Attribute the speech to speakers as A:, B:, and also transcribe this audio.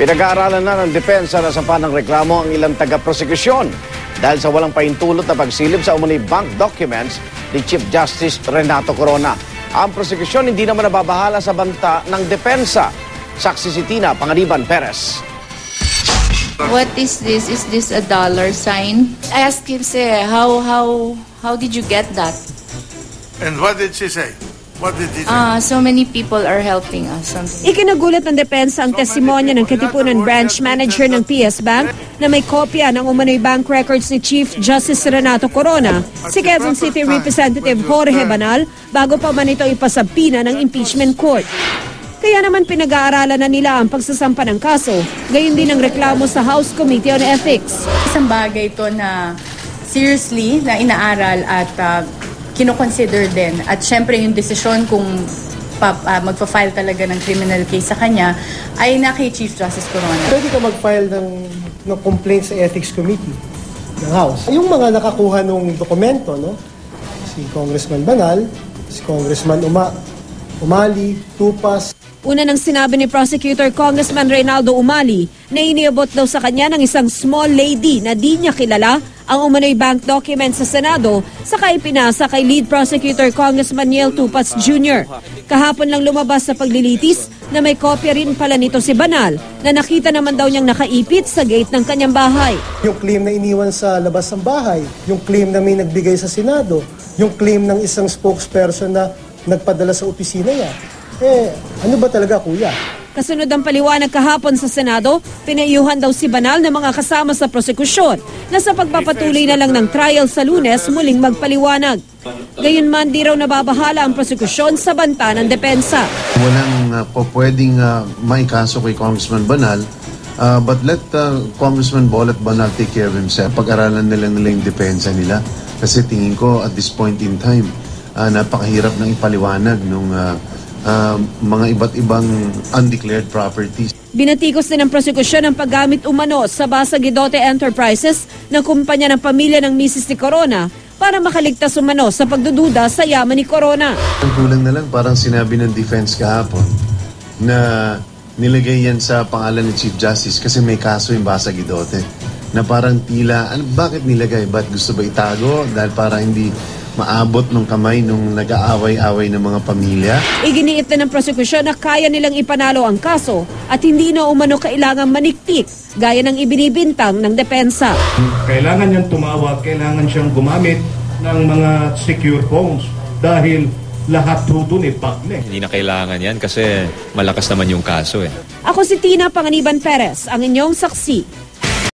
A: Pinag-aaralan na ng depensa na sa panang reklamo ang ilang taga-prosekusyon dahil sa walang pahintulot na pagsilip sa umano'y bank documents ni Chief Justice Renato Corona. Ang prosekusyon hindi naman nababahala sa banta ng depensa. Saksi si Tina Panganiban Perez.
B: What is this? Is this a dollar sign? I asked him, say, how did you get that?
C: And what did she say? What did he say?
B: So many people are helping us. Something.
D: Ikinagulat ng depensa ang testimonya ng Katipunan Branch Manager ng PS Bank na may kopya ng umano'y bank records ni Chief Justice Renato Corona, si Quezon City Representative Jorge Banal, bago pa man ito ipasabpina ng impeachment court. Kaya naman pinag-aaralan na nila ang pagsasampa ng kaso, gayon din ang reklamo sa House Committee on Ethics.
E: Isang bagay ito na seriously na inaaral at kino-consider din. At syempre yung desisyon kung magpa-file talaga ng criminal case sa kanya ay na kay Chief Justice Corona.
F: Pwede ka mag-file ng complaint sa Ethics Committee ng House. Yung mga nakakuha ng dokumento, no? Si Congressman Banal, si Congressman Umali, Tupas.
D: Una nang sinabi ni Prosecutor Congressman Reynaldo Umali na iniabot daw sa kanya ng isang small lady na di niya kilala ang umano'y bank documents sa Senado, saka ipinasa kay Lead Prosecutor Congressman Niel Tupas Jr. Kahapon lang lumabas sa paglilitis na may kopya rin pala nito si Banal na nakita naman daw niyang nakaipit sa gate ng kanyang bahay.
F: Yung claim na iniwan sa labas ng bahay, yung claim na may nagbigay sa Senado, yung claim ng isang spokesperson na nagpadala sa opisina niya. Ano ba talaga, kuya?
D: Kasunod ang paliwanag kahapon sa Senado, pinayuhan daw si Banal ng mga kasama sa prosekusyon na sa pagpapatuloy na lang ng trial sa Lunes muling magpaliwanag. Gayunman di raw nababahala ang prosekusyon sa banta ng depensa.
G: Walang pwedeng maikaso kay Congressman Banal, but let Congressman Bolat Banal take care of himself. Pag-aralan nila yung depensa nila kasi tingin ko at this point in time, napakahirap ng ipaliwanag nung mga iba't ibang undeclared properties.
D: Binatikos din ng prosekusyon ang paggamit umano sa Basa Guidote Enterprises ng kumpanya ng pamilya ng Mrs. ni Corona para makaligtas umano sa pagdududa sa yaman ni Corona.
G: Ang kulang na lang parang sinabi ng defense kahapon na nilagay yan sa pangalan ni Chief Justice kasi may kaso yung Basa Guidote na parang tila, bakit nilagay? Ba't gusto ba itago? Dahil para hindi maabot ng kamay nung nag-aaway-away ng mga pamilya.
D: Iginiit na ng prosekusyon na kaya nilang ipanalo ang kaso at hindi na umano kailangang maniktik gaya ng ibinibintang ng depensa.
H: Kailangan niyang tumawag, kailangan siyang gumamit ng mga secure phones dahil lahat doon pakle.
I: Hindi na kailangan yan kasi malakas naman yung kaso eh.
D: Ako si Tina Panganiban Perez, ang inyong saksi.